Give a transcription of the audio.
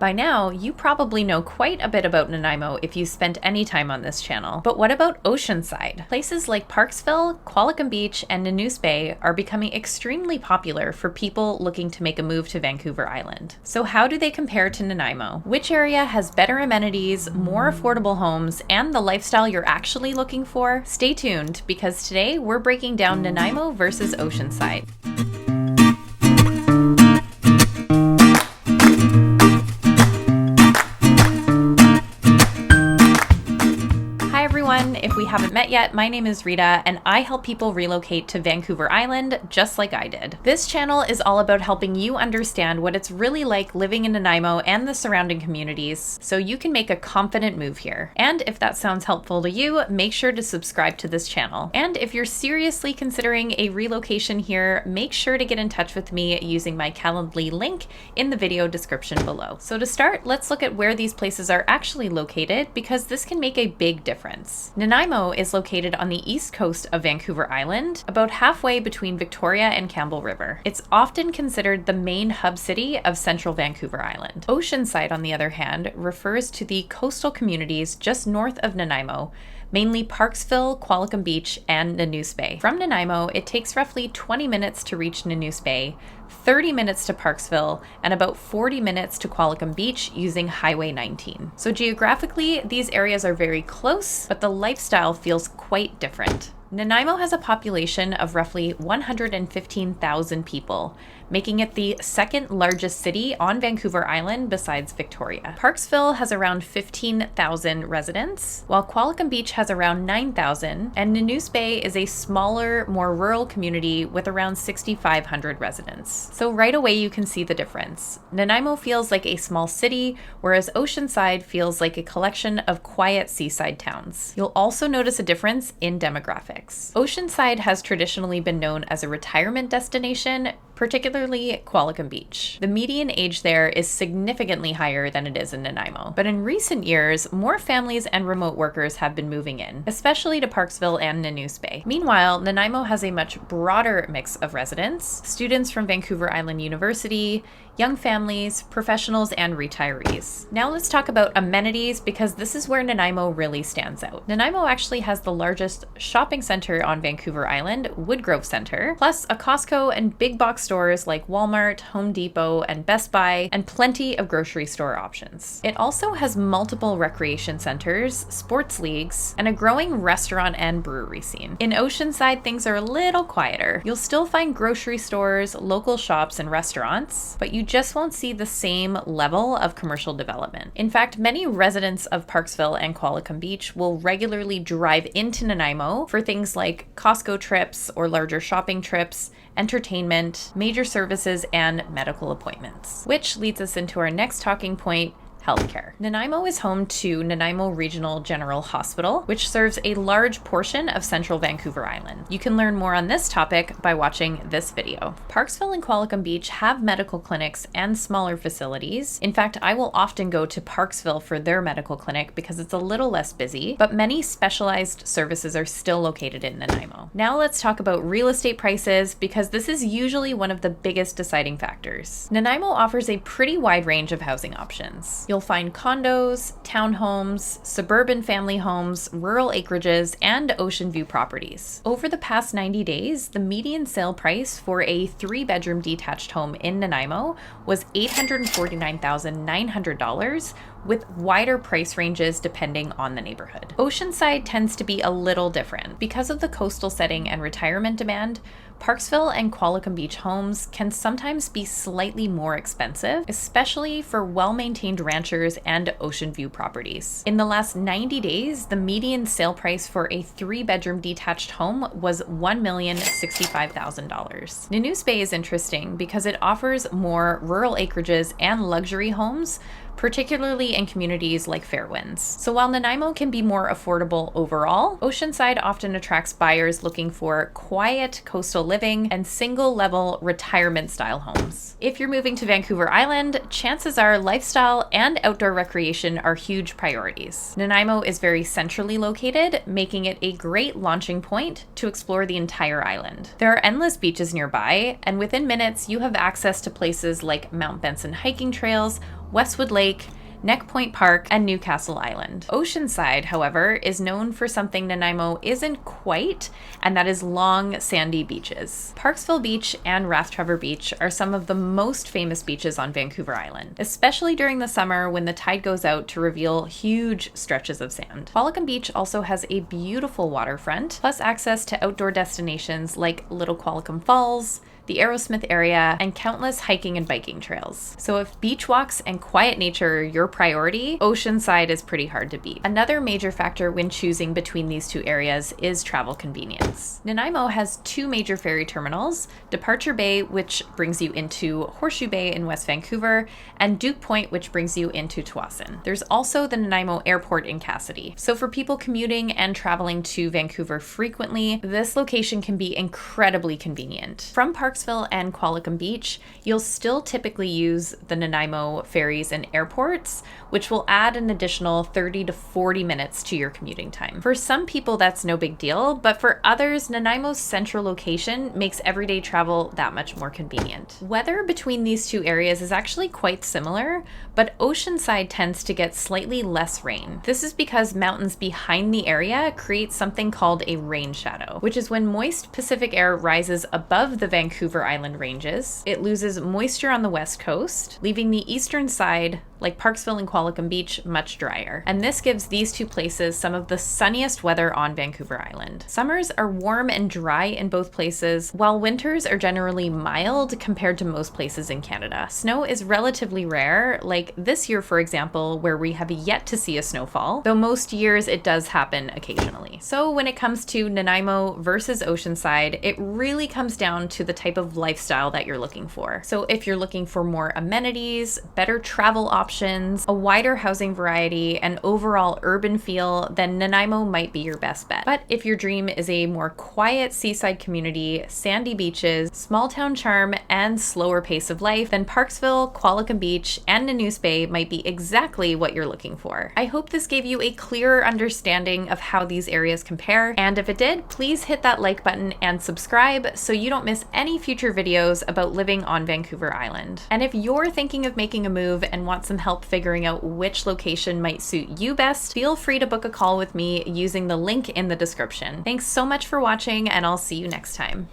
By now, you probably know quite a bit about Nanaimo if you spent any time on this channel. But what about Oceanside? Places like Parksville, Qualicum Beach, and Nanoose Bay are becoming extremely popular for people looking to make a move to Vancouver Island. So how do they compare to Nanaimo? Which area has better amenities, more affordable homes, and the lifestyle you're actually looking for? Stay tuned, because today we're breaking down Nanaimo versus Oceanside. If we haven't met yet, my name is Rita, and I help people relocate to Vancouver Island just like I did. This channel is all about helping you understand what it's really like living in Nanaimo and the surrounding communities, so you can make a confident move here. And if that sounds helpful to you, make sure to subscribe to this channel. And if you're seriously considering a relocation here, make sure to get in touch with me using my Calendly link in the video description below. So to start, let's look at where these places are actually located, because this can make a big difference. Nanaimo is located on the east coast of Vancouver Island, about halfway between Victoria and Campbell River. It's often considered the main hub city of central Vancouver Island. Oceanside, on the other hand, refers to the coastal communities just north of Nanaimo, mainly Parksville, Qualicum Beach, and Nanoose Bay. From Nanaimo, it takes roughly 20 minutes to reach Nanoose Bay, 30 minutes to Parksville, and about 40 minutes to Qualicum Beach using Highway 19. So geographically, these areas are very close, but the lifestyle feels quite different. Nanaimo has a population of roughly 115,000 people, making it the second largest city on Vancouver Island besides Victoria. Parksville has around 15,000 residents, while Qualicum Beach has around 9,000, and Nanoose Bay is a smaller, more rural community with around 6,500 residents. So right away you can see the difference. Nanaimo feels like a small city, whereas Oceanside feels like a collection of quiet seaside towns. You'll also notice a difference in demographics. Oceanside has traditionally been known as a retirement destination, particularly Qualicum Beach. The median age there is significantly higher than it is in Nanaimo. But in recent years, more families and remote workers have been moving in, especially to Parksville and Nanoose Bay. Meanwhile, Nanaimo has a much broader mix of residents: students from Vancouver Island University, young families, professionals, and retirees. Now let's talk about amenities, because this is where Nanaimo really stands out. Nanaimo actually has the largest shopping center on Vancouver Island, Woodgrove Center, plus a Costco and big box stores like Walmart, Home Depot, and Best Buy, and plenty of grocery store options. It also has multiple recreation centers, sports leagues, and a growing restaurant and brewery scene. In Oceanside, things are a little quieter. You'll still find grocery stores, local shops, and restaurants, but you just won't see the same level of commercial development. In fact, many residents of Parksville and Qualicum Beach will regularly drive into Nanaimo for things like Costco trips or larger shopping trips, entertainment, major services, and medical appointments. Which leads us into our next talking point: healthcare. Nanaimo is home to Nanaimo Regional General Hospital, which serves a large portion of central Vancouver Island. You can learn more on this topic by watching this video. Parksville and Qualicum Beach have medical clinics and smaller facilities. In fact, I will often go to Parksville for their medical clinic because it's a little less busy, but many specialized services are still located in Nanaimo. Now let's talk about real estate prices, because this is usually one of the biggest deciding factors. Nanaimo offers a pretty wide range of housing options. You'll find condos, townhomes, suburban family homes, rural acreages, and ocean view properties. Over the past 90 days, the median sale price for a 3-bedroom detached home in Nanaimo was $849,900, with wider price ranges depending on the neighborhood. Oceanside tends to be a little different. Because of the coastal setting and retirement demand, Parksville and Qualicum Beach homes can sometimes be slightly more expensive, especially for well-maintained ranchers and ocean view properties. In the last 90 days, the median sale price for a 3-bedroom detached home was $1,065,000. Nanoose Bay is interesting because it offers more rural acreages and luxury homes, particularly especially in communities like Fairwinds. So while Nanaimo can be more affordable overall, Oceanside often attracts buyers looking for quiet coastal living and single-level retirement-style homes. If you're moving to Vancouver Island, chances are lifestyle and outdoor recreation are huge priorities. Nanaimo is very centrally located, making it a great launching point to explore the entire island. There are endless beaches nearby, and within minutes you have access to places like Mount Benson hiking trails, Westwood Lake, Neck Point Park, and Newcastle Island. Oceanside, however, is known for something Nanaimo isn't quite, and that is long, sandy beaches. Parksville Beach and Rathtrevor Beach are some of the most famous beaches on Vancouver Island, especially during the summer when the tide goes out to reveal huge stretches of sand. Qualicum Beach also has a beautiful waterfront, plus access to outdoor destinations like Little Qualicum Falls, the Aerosmith area, and countless hiking and biking trails. So if beach walks and quiet nature are your priority, Oceanside is pretty hard to beat. Another major factor when choosing between these two areas is travel convenience. Nanaimo has two major ferry terminals, Departure Bay, which brings you into Horseshoe Bay in West Vancouver, and Duke Point, which brings you into Tsawwassen. There's also the Nanaimo Airport in Cassidy. So for people commuting and traveling to Vancouver frequently, this location can be incredibly convenient. From Parksville and Qualicum Beach, you'll still typically use the Nanaimo ferries and airports, which will add an additional 30 to 40 minutes to your commuting time. For some people, that's no big deal, but for others, Nanaimo's central location makes everyday travel that much more convenient. Weather between these two areas is actually quite similar, but Oceanside tends to get slightly less rain. This is because mountains behind the area create something called a rain shadow, which is when moist Pacific air rises above the Vancouver Island ranges. It loses moisture on the west coast, leaving the eastern side, like Parksville and Qualicum Beach, much drier. And this gives these two places some of the sunniest weather on Vancouver Island. Summers are warm and dry in both places, while winters are generally mild compared to most places in Canada. Snow is relatively rare, like this year, for example, where we have yet to see a snowfall, though most years it does happen occasionally. So when it comes to Nanaimo versus Oceanside, it really comes down to the type of lifestyle that you're looking for. So if you're looking for more amenities, better travel options, a wider housing variety, and overall urban feel, then Nanaimo might be your best bet. But if your dream is a more quiet seaside community, sandy beaches, small town charm, and slower pace of life, then Parksville, Qualicum Beach, and Nanoose Bay might be exactly what you're looking for. I hope this gave you a clearer understanding of how these areas compare, and if it did, please hit that like button and subscribe so you don't miss any future videos about living on Vancouver Island. And if you're thinking of making a move and want some help figuring out which location might suit you best, feel free to book a call with me using the link in the description. Thanks so much for watching, and I'll see you next time.